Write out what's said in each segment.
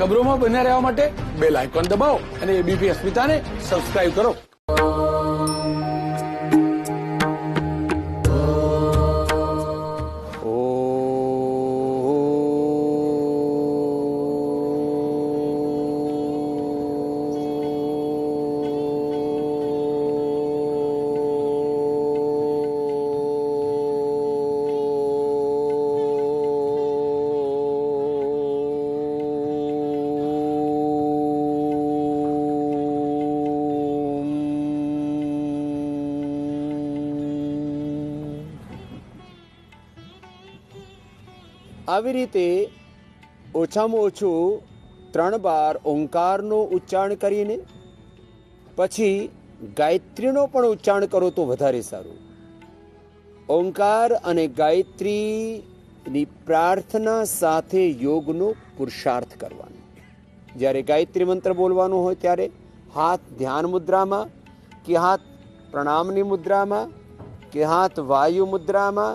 ખબરોમાં બન્યા રહેવા માટે બેલ આઇકોન દબાવો અને એબીપી અસ્મિતાને સબસ્ક્રાઇબ કરો. આવી રીતે ઓછામાં ઓછું 3 વાર ઓંકારનું ઉચ્ચારણ કરીને પછી ગાયત્રીનો પણ ઉચ્ચારણ કરો તો વધારે સારું. ઓંકાર અને ગાયત્રીની પ્રાર્થના સાથે યોગનો પુરુષાર્થ કરવાનો. જ્યારે ગાયત્રી મંત્ર બોલવાનો હોય ત્યારે હાથ ધ્યાન મુદ્રામાં કે હાથ પ્રણામની મુદ્રામાં કે હાથ વાયુ મુદ્રામાં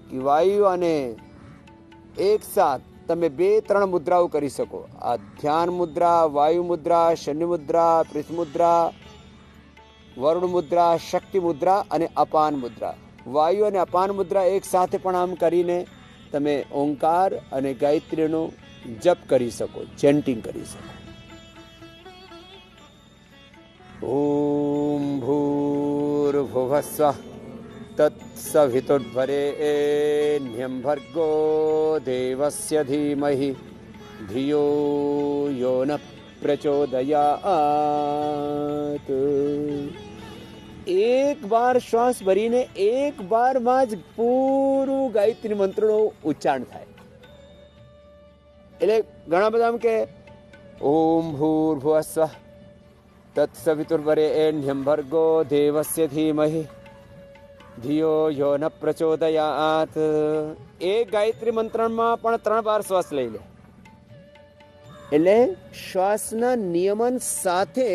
કે વાયુ અને એક સાથ તમે 2-3 મુદ્રાઓ કરી શકો. આ ધ્યાન મુદ્રા, વાયુ મુદ્રા, શનિ મુદ્રા, પૃથ્વી મુદ્રા, વરુણ મુદ્રા, શક્તિ મુદ્રા અને અપાન મુદ્રા. વાયુ અને અપાન મુદ્રા એક સાથે પણ આમ કરીને તમે ઓંકાર અને ગાયત્રીનો જપ કરી શકો, ચેન્ટિંગ કરી શકો. ઓમ ભૂર્ભુવસ્સઃ તત્સવિતુર્વરેણ્યં ભર્ગો દેવસ્ય ધીમહિ ધિયો યો ન પ્રચોદયાત. એક વાર શ્વાસ ભરીને એક વારમાં જ પૂરું ગાયત્રી મંત્રનો ઉચ્ચારણ થાય. એટલે ઘણા બધા એમ કે ઓમ ભૂર્ભુવસ્સઃ તત્સવિતુર્વરેણ્યં ભર્ગો દેવસ્ય ધીમહિ ધિયો યો ન પ્રચોદયાત. એક ગાયત્રી મંત્રમાં પણ 3 વાર શ્વાસ લઈ લે. એટલે શ્વાસના નિયમન સાથે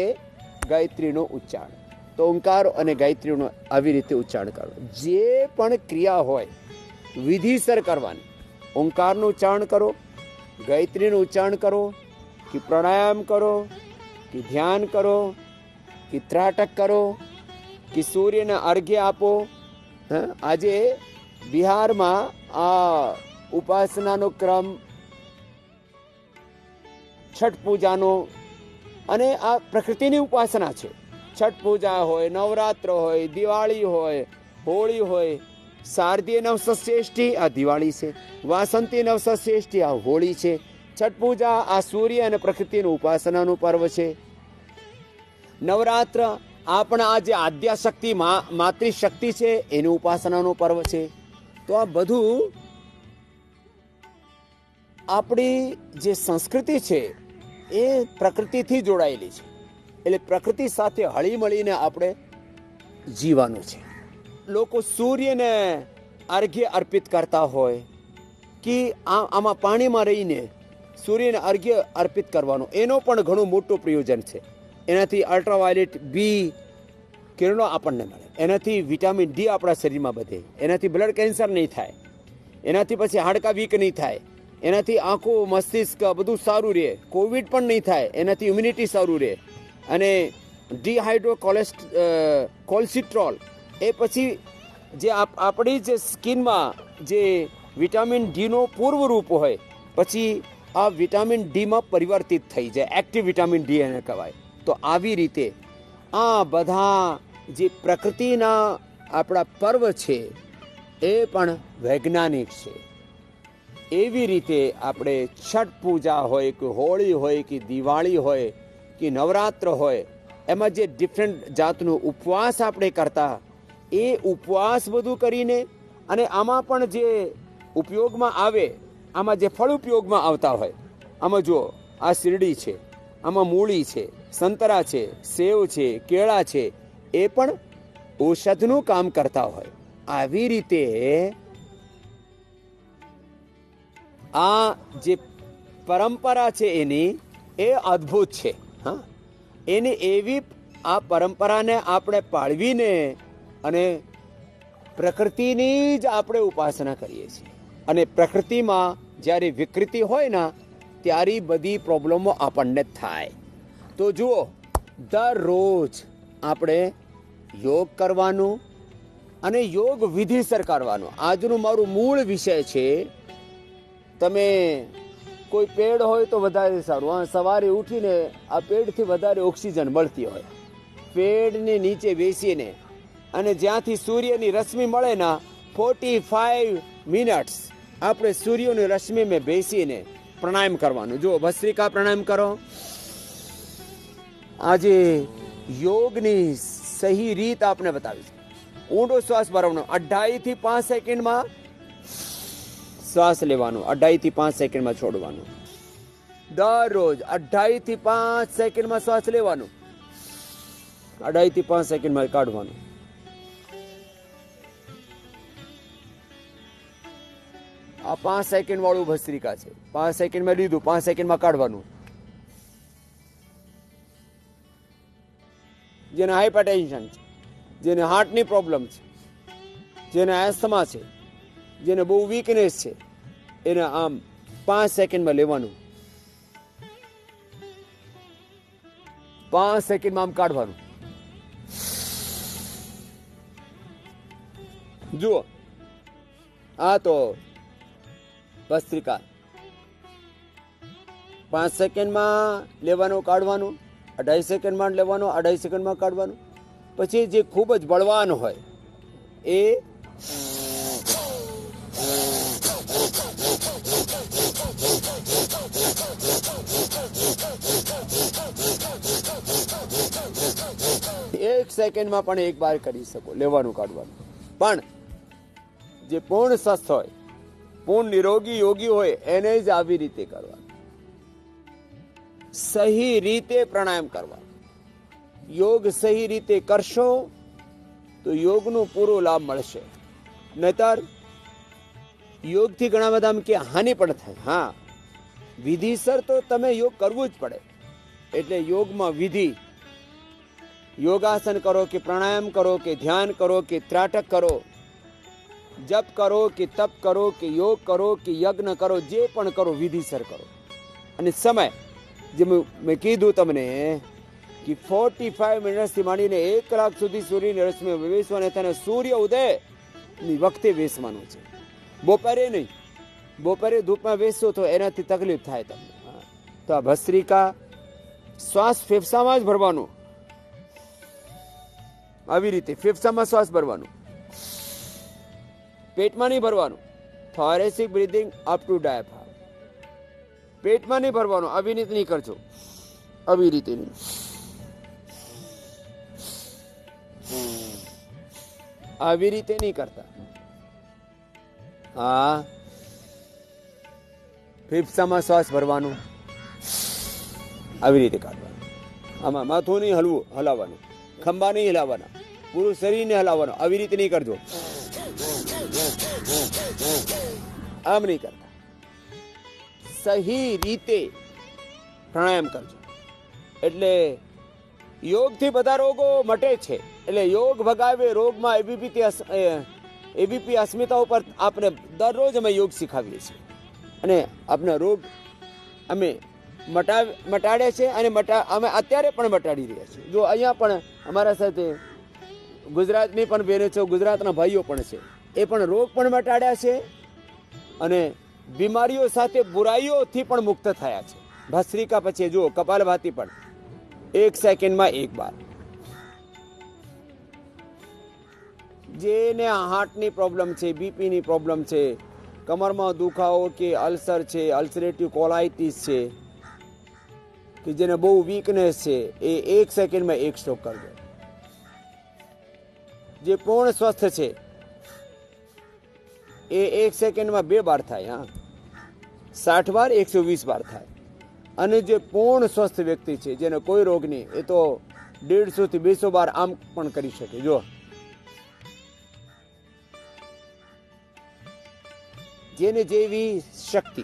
ગાયત્રીનો ઉચ્ચારણ. તો ઓંકાર અને ગાયત્રીનો આવી રીતે ઉચ્ચારણ કરો. જે પણ ક્રિયા હોય વિધિસર કરવાની. ઓંકારનું ઉચ્ચારણ કરો, ગાયત્રીનું ઉચ્ચારણ કરો, કે પ્રાણાયામ કરો, કે ધ્યાન કરો, કે ત્રાટક કરો, કે સૂર્યને અર્ઘ્ય આપો. આજે બિહારમાં આ ઉપાસનાનો ક્રમ, છઠ પૂજાનો, અને આ પ્રકૃતિની ઉપાસના છે. છઠ પૂજા હોય, નવરાત્ર હોય, દિવાળી હોય, હોળી હોય, શારદીય નવસષ્ઠી આ દિવાળી છે, વાસંતી નવસષ્ઠી આ હોળી છે. છઠ પૂજા આ સૂર્ય અને પ્રકૃતિનું ઉપાસનાનું પર્વ છે. નવરાત્ર આપણા આ જે આદ્યાશક્તિ માતૃશક્તિ છે એની ઉપાસનાનો પર્વ છે. તો આ બધું આપણી જે સંસ્કૃતિ છે એ પ્રકૃતિથી જોડાયેલી છે. એટલે પ્રકૃતિ સાથે હળી મળીને આપણે જીવવાનું છે. લોકો સૂર્યને અર્ઘ્ય અર્પિત કરતા હોય કે આમાં પાણીમાં રહીને સૂર્યને અર્ઘ્ય અર્પિત કરવાનો, એનો પણ ઘણું મોટું પ્રયોજન છે. એનાથી અલ્ટ્રાવાયોલેટ બી કિરણો આપણને મળે, એનાથી વિટામિન ડી આપણા શરીરમાં વધે, એનાથી બ્લડ કેન્સર નહીં થાય, એનાથી પછી હાડકા વીક નહીં થાય, એનાથી આંખો મસ્તિષ્ક બધું સારું રહે, કોવિડ પણ નહીં થાય, એનાથી ઇમ્યુનિટી સારું રહે. અને ડિહાઇડ્રો કોલેસ્ટ્રોલ એ પછી જે આપણી જે સ્કિનમાં જે વિટામિન ડીનો પૂર્વ રૂપ હોય પછી આ વિટામિન ડીમાં પરિવર્તિત થઈ જાય, એક્ટિવ વિટામિન ડી એને કહેવાય. તો આવી રીતે આ બધા જે પ્રકૃતિના આપણા પર્વ છે એ પણ વૈજ્ઞાનિક છે. એવી રીતે આપણે છઠ પૂજા હોય કે હોળી હોય કે દિવાળી હોય કે નવરાત્ર હોય, એમાં જે ડિફરન્ટ જાતનો ઉપવાસ આપણે કરતા, એ ઉપવાસ બધું કરીને અને આમાં પણ જે ઉપયોગમાં આવે, આમાં જે ફળ ઉપયોગમાં આવતા હોય, આમાં જુઓ આ શીરડી છે, આમાં મૂળી છે, સંતરા છે, સેવ છે, કેળા છે, એ પણ ઔષધનું કામ કરતા હોય. આવી રીતે આ જે પરંપરા છે એની એ અદ્ભુત છે. હા, એની એવી આ પરંપરાને આપણે પાળવીને અને પ્રકૃતિની જ આપણે ઉપાસના કરીએ છીએ. અને પ્રકૃતિમાં જ્યારે વિકૃતિ હોય ને ત્યારે બધી પ્રોબ્લેમો આપણને થાય. તો જુઓ, દરરોજ આપણે યોગ કરવાનું અને યોગ વિધિસર કરવાનું. આજનું મારું મૂળ વિષય છે. તમે કોઈ પેડ હોય તો વધારે સારું. હા, સવારે ઉઠીને આ પેડથી વધારે ઓક્સિજન મળતી હોય. પેડની નીચે બેસીને અને જ્યાંથી સૂર્યની રશ્મિ મળે ને 45 મિનિટ્સ આપણે સૂર્યની રશ્મિમાં બેસીને પ્રાણાયામ કરવાનું. જો ભસ્ત્રિકા પ્રાણાયામ કરો. આજે યોગની સહી રીત આપણે બતાવીશ. ઊંડો શ્વાસ ભરવાનો, 2.5 થી 5 સેકન્ડમાં શ્વાસ લેવાનો, 2.5 થી 5 સેકન્ડમાં છોડવાનું. દરરોજ 2.5 થી 5 સેકન્ડમાં શ્વાસ લેવાનો, 2.5 થી 5 સેકન્ડમાં કાઢવાનું. આ 5 સેકન્ડ વાળું ભસ્ત્રિકા છે. 5 સેકન્ડમાં લીધું, 5 સેકન્ડમાં કાઢવાનું. જેને હાઇપરટેન્શન છે, જેને હાર્ટની પ્રોબ્લેમ છે, જેને એસ્થમા છે, જેને બહુ વીકનેસ છે, એને આમ 5 સેકન્ડમાં લેવાનું, 5 સેકન્ડમાં આમ કાઢવાનું. જુઓ, આ તો ભસ્ત્રિકા 5 સેકન્ડમાં લેવાનું, કાઢવાનું, 2.5 સેકન્ડમાં લેવાનું, 2.5 સેકન્ડમાં કાઢવાનું. પછી જે ખૂબ જ બળવાન હોય એ એક સેકન્ડમાં પણ એક બાર કરી શકો, લેવાનું કાઢવાનું. પણ જે પૂર્ણ સ્વસ્થ હોય, પૂર્ણ નિરોગી યોગી હોય એને જ આવી રીતે કરવાનું. સહી રીતે પ્રાણાયામ કરવા. યોગ સહી રીતે કરશો તો યોગનો પૂરો લાભ મળશે. નહીતર યોગથી ઘણા બધા કે હાનિ પણ થાય. હા, વિધિસર તો તમે યોગ કરવું જ પડે. એટલે યોગમાં વિધિ, યોગાસન કરો કે પ્રાણાયામ કરો કે ધ્યાન કરો કે ત્રાટક કરો, જપ કરો કે તપ કરો કે યોગ કરો કે યજ્ઞ કરો, જે પણ કરો વિધિસર કરો. અને સમય જે મેં કીધું તમને કે 45 મિનિટથી માંડીને 1 કલાક સુધી સૂર્યની રશ્મિમાં બેસવાનું. તેને સૂર્ય ઉદયની વખતે બેસવાનું છે, બપોરે નહીં. બપોરે ધૂપમાં બેસશો તો એનાથી તકલીફ થાય તમને. તો આ ભસ્ત્રિકા શ્વાસ ફેફસામાં જ ભરવાનું. આવી રીતે ફેફસામાં શ્વાસ ભરવાનું, પેટમાં નહીં ભરવાનું. થોરેસિક બ્રીથિંગ અપ ટુ ડાયાફ્રામ. પેટમાં નહીં ભરવાનું. આવી રીતે નહીં કરજો, આવી રીતે નહીં. આવી રીતે નહીં કરતા. હા, ફેફસામાં શ્વાસ ભરવાનું, આવી રીતે કાઢવાનું. આમાં માથું નહીં હલાવવાનું, ખંભા નહીં હલાવવાના, પૂરું શરીરને હલાવવાનું. આવી રીતે નહીં કરજો, આમ નહીં કરતા. સહી રીતે પ્રાણાયામ કરજો. એટલે યોગથી બધા રોગો મટે છે. એટલે યોગ ભગાવે રોગમાં. એબીપી અસ્મિતા ઉપર આપણે દરરોજ અમે યોગ શીખાવીએ છીએ અને આપણા રોગ અમે મટાડ્યા છે અને અમે અત્યારે પણ મટાડી રહ્યા છીએ. જો અહીંયા પણ અમારા સાથે ગુજરાતની પણ બહેનો છે, ગુજરાતના ભાઈઓ પણ છે, એ પણ રોગ પણ મટાડ્યા છે અને બીમારીઓ સાથે બુરાઈઓથી પણ મુક્ત થયા છે. ભસ્ત્રિકા પછી જુઓ, કપાલભાતિ પણ 1 સેકન્ડમાં 1 બાર. જેને હાર્ટની પ્રોબ્લેમ છે, બીપીની પ્રોબ્લેમ છે, કમરમાં દુખાવો કે અલ્સર છે, અલ્સરેટિવ કોલાઇટિસ છે, કે જેને બહુ વીકનેસ છે, એ 1 સેકન્ડમાં 1 સ્ટ્રોક કરજો. જે પૂર્ણ સ્વસ્થ છે એ 1 સેકન્ડમાં 2 બાર થાય. હા, 60 બાર 120 બાર થાય. અને જે પૂર્ણ સ્વસ્થ વ્યક્તિ છે, જેને કોઈ રોગ નહીં, એ તો 150 થી 200 બાર આમ પણ કરી શકે. જો જેને જેવી શક્તિ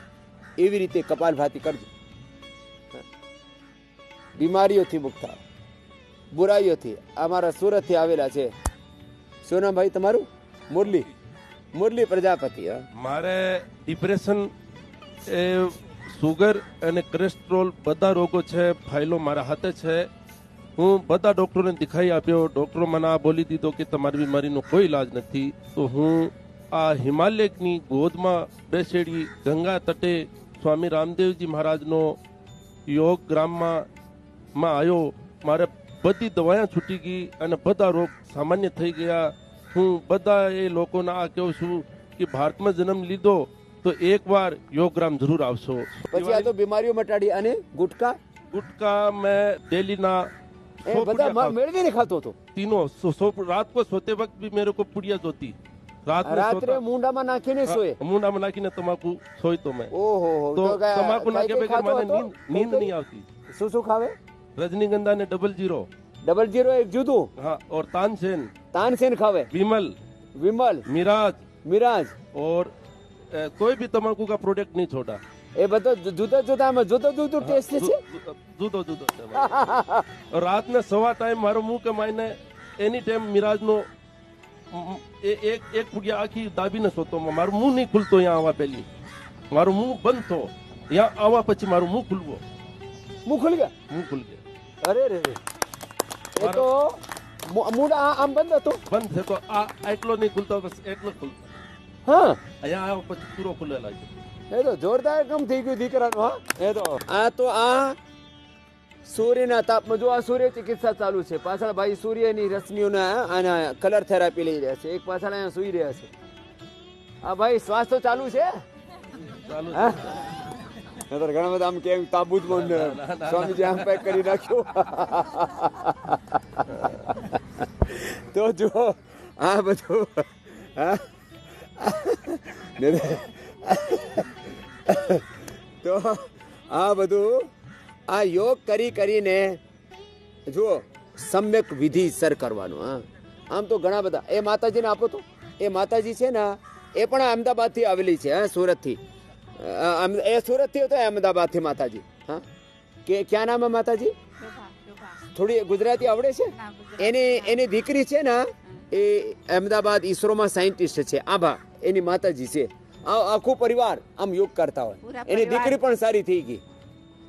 એવી રીતે કપાલભાતિ કરજો. બીમારીઓથી મુક્ત થાવ, બુરાઈઓથી. અમારા સુરતથી આવેલા છે. શું નામ ભાઈ તમારું? મુરલી પ્રજાપતિ. મારે ડિપ્રેશન સુગર અને કોલેસ્ટ્રોલ બધા રોગો છે, ફાઇલો મારા હાથે છે. હું બધા ડોક્ટરોને દેખાઈ આપ્યો. ડોક્ટરો મને આ બોલી દીધો કે તમારી બીમારીનો કોઈ ઈલાજ નથી. તો હું આ હિમાલયની ગોદમાં બેસેડી ગંગા તટે સ્વામી રામદેવજી મહારાજનો યોગ ગ્રામમાં આવ્યો. મારે બધી દવાઓ છૂટી ગઈ અને બધા રોગ સામાન્ય થઈ ગયા. હું બધા એ લોકોને આ કહું છું કે ભારતમાં જન્મ લીધો તો એકવાર યોગગ્રામ જરૂર આવશો. પછી આ તો બીમારીઓ મટાડી. અને गुटका मैं डेली ना એ બધા મેળવીને ખાતો હતો. तीनों रात को सोते वक्त भी मेरे को पुड़िया जोती. રાત્રે મુંડામાં નાખીને સોય. मुंडा में नाखीने तम्बाकू सोई तो मैं ઓહો तो तम्बाकू नाखे बगैर મને नींद नहीं આવતી. શું ખાવે? रजनीगंधा ने 00 001 જુદું. हाँ और તાનસેન ખાવે. विमल મિરાજ और कोई भी तम्बाकू का प्रोडक्ट नहीं छोड़ा. એ બધો જુદો ટેસ્ટ છે. જુદો और रात में सवा टाइम मारो मुंह के मायने एनी टाइम मिराज नो एक पुड़िया आखी दाबी ने सोतो. मारू मुंह नहीं खुलतो. यहाँ आवा पहली मारू मुंह बंद थो. यहाँ आवा પછી મારું મુંહ ખુલવો. મુંહ ખુલ ગયા. અરે રે એ તો મુંડા આમ બંધ હતું. બંધ છે તો આ એટલો નહીં ખુલતો, બસ એટલો ખુલતો. હા અહીંયા આવ્યો પછી પૂરો ખુલે લાગ્યો. એ તો જોરદાર કામ થઈ ગયું દીકરાનું. હા એ તો આ સૂર્યના તાપમાં જો આ સૂર્ય ચિકિત્સા ચાલુ છે. પાછળ ભાઈ સૂર્યની રશ્મિઓના આના કલર થેરાપી લઈ રહ્યા છે. એક પાછળ અહીંયા સુઈ રહ્યા છે. આ ભાઈ શ્વાસ તો ચાલુ છે. ઘણા બધા આમ કેમ તાબૂતમાં સ્વામીજી આમ પેક કરી નાખ્યો. તો જો આ બધું તો આ બધું આ યોગ કરીને જુઓ સમ્યક વિધિ સર કરવાનું. હા આમ તો ઘણા બધા એ માતાજીને આપો તો એ માતાજી છે ને એ પણ અમદાવાદથી આવેલી છે. હા સુરતથી. એ સુરતથી હતો અમદાવાદથી માતાજી. હા કે ક્યાં નામ હે માતાજી? થોડી ગુજરાતી આવડે છે? એની દીકરી છે ને એ અમદાવાદ ઈસરોમાં સાયન્ટિસ્ટ છે. આભા એની માતાજી છે. આખું પરિવાર આમ યોગ કરતા હોય. એની દીકરી પણ સારી થઈ ગઈ.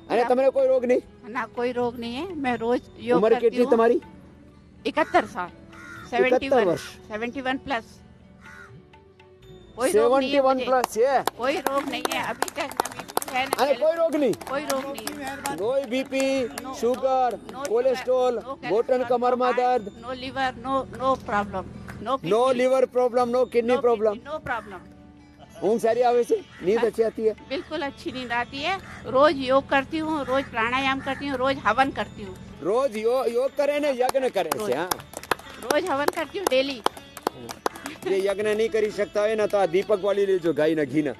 અને તમને કોઈ રોગ નહીં? ના કોઈ રોગ નહીં है. मैं रोज योग ઉંમર करती કેટલી हूँ. તમારી? 71 साल. 71 प्लस. कोई रोग नहीं है 71 मुझे. પ્લસ છે. कोई रोग नहीं है अभी तक. ना बीपी है ना અને કોઈ રોગ નહીં? कोई रोग नहीं है. કોઈ બીપી, શુગર, કોલેસ્ટ્રોલ, ઘોટણ કમરમાં દર્દ, no liver, no problem. No liver problem, no kidney problem. No problem. ઊંઘ સારી આવે છે? નીંદ अच्छी आती है? बिल्कुल अच्छी नींद आती है. रोज योग करती हूँ, रोज प्राणायाम करती हूँ, रोज हवन करती हूँ. રોજ યોગ કરે ને યજ્ઞ કરે છે. હા रोज हवन करती हूँ डेली. જે યજ્ઞ નહીં કરી શકતા હોય ને તો આ દીપક વાળી લેજો ગાયના ઘીના.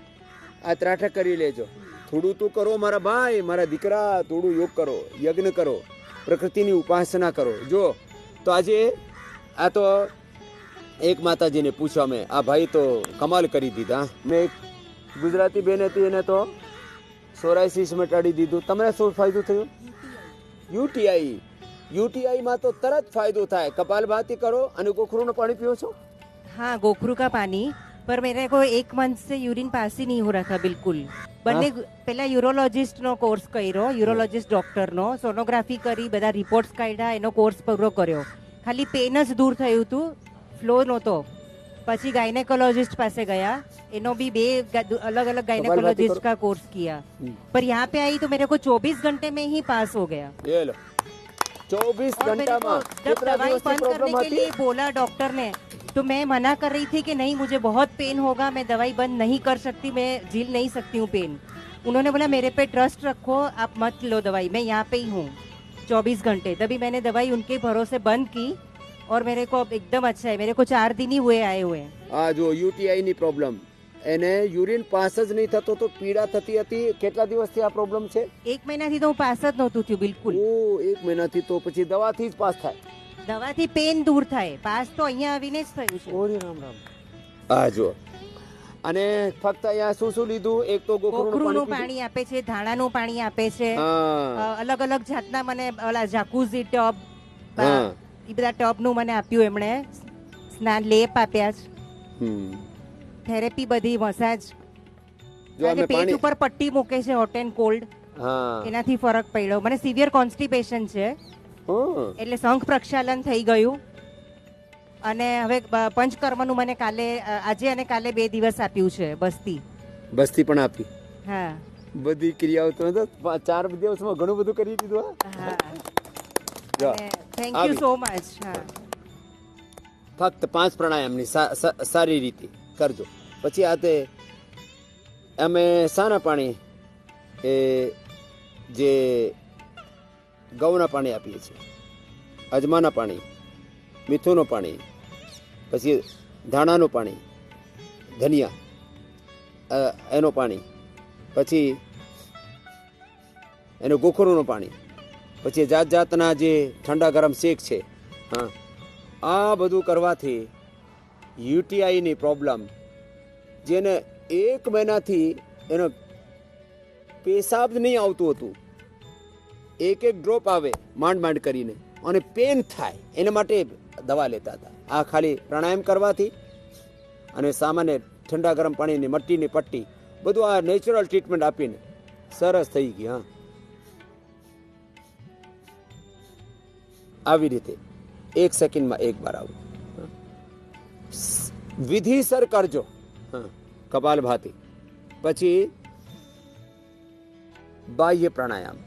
આ ત્રાટક કરી લેજો. થોડું તું કરો મારા ભાઈ, મારા દીકરા, થોડું યોગ કરો, યજ્ઞ કરો, પ્રકૃતિની ઉપાસના કરો. જો તો આજે આ તો એક માતાજીને પૂછ્યા મેં, આ ભાઈ તો કમાલ કરી દીધા. મેં એક ગુજરાતી બેન હતી એને તો સોરાયસિસ મટાડી દીધું. તમને શું ફાયદો થયો? યુટીઆઈમાં તો તરત ફાયદો થાય. કપાલભાતી કરો અને ગોખરુનું પાણી પીઓ છો? हाँ गोखरू का पानी. पर मेरे को 1 मंथ से यूरिन पास ही नहीं हो रहा था बिल्कुल. બંને પેલા યુરોલોજિસ્ટ નો કોર્સ કર્યો, યુરોલોજિસ્ટ ડોક્ટર નો સોનોગ્રાફી કરી, બધા રિપોર્ટ્સ કાઢ્યા, એનો કોર્સ પૂરો કર્યો. ખાલી પેન જ દૂર થયું હતું, ફ્લો નહોતો. પછી गायनेकोलॉजिस्ट પાસે ગયા, એનો भी 2 अलग अलग गायनेकोलॉजिस्ट का कोर्स किया. पर यहाँ पे आई तो मेरे को 24 घंटे में ही पास हो गया. ये लो 24 घंटा में. जब दवाई बंद करने के लिए बोला डॉक्टर ने तो मैं मना कर रही थी कि नहीं मुझे बहुत पेन होगा, मैं दवाई बंद नहीं कर सकती, मैं झेल नहीं सकती हूँ पेन. उन्होंने बोला मेरे पे ट्रस्ट रखो, आप मत लो दवाई, मैं यहाँ पे ही हूँ 24 घंटे. तभी मैंने दवाई उनके भरोसे बंद की और मेरे को अब एकदम अच्छा है. मेरे को 4 दिन ही हुए आए हुए. આ જો યુટીઆઈ ની પ્રોબ્લેમ, એને યુરિન પાસ જ નહીં થતો તો પીડા થતી હતી. કેટલા દિવસથી આ પ્રોબ્લેમ છે? 1 મહિનાથી તો હું પાસ જ નહોતું થયું બિલકુલ. ઓ 1 મહિનાથી તો પછી દવાથી જ પાસ થાય? દવાથી પેન દૂર થાય, પાસ તો અહીંયા આવીને જ થયું છે. ઓરે રામ રામ. આ જો અને ફક્ત અહીંયા શું શું લીધું? એક તો ગોખરુનું પાણી આપે છે, ધાણાનું પાણી આપે છે, અલગ અલગ જાતના મને ઓલા જાકુઝી ટબ, એ બધા ટબનું મને આપ્યું એમણે. સ્નાન લેપ આપ્યા છે, થેરેપી બધી, મસાજ જો કારણ અમે કે પેટ પાણી ઉપર પટ્ટી મૂકે છે હોટ એન્ડ કોલ્ડ, હા એનાથી ફરક પડ્યો. મને સિવિયર કોન્સ્ટિપેશન છે, હં. એટલે શંખ પ્રક્ષાલન થઈ ગયું. અને હવે પંચકર્મનું મને આજે અને કાલે 2 દિવસ આપ્યું છે બસ્તી. બસ્તી પણ આપી, હા બધી ક્રિયાઓ તો 4 દિવસમાં ઘણું બધું કરી દીધું. હા જો, થેન્ક યુ આવી. So much. હા ફક્ત 5 પ્રાણાયામની સારી રીતે કરજો. પછી આ તે અમે શાના પાણી, એ જે ગૌના પાણી આપીએ છીએ, અજમાના પાણી, મીઠુંનું પાણી, પછી ધાણાનું પાણી, ધનિયા એનું પાણી, પછી એનું ગોખરુંનું પાણી, પછી જાત જાતના જે ઠંડા ગરમ શેક છે. હા, આ બધું કરવાથી યુટીઆઈની પ્રોબ્લેમ, જેને 1 મહિનાથી એનો પેશાબ નહીં આવતું હતું, એક ડ્રોપ આવે માંડ કરીને, અને પેન થાય, એના માટે દવા લેતા હતા. આ ખાલી પ્રાણાયામ કરવાથી અને સામાન્ય ઠંડા ગરમ પાણીની મટ્ટીની પટ્ટી, બધું આ નેચરલ ટ્રીટમેન્ટ આપીને સરસ થઈ ગઈ. હા, આવી રીતે 1 સેકન્ડમાં 1 વાર આવું વિધિસર કરજો. હા, કપાલભાતિ, પછી બાહ્ય પ્રાણાયામ.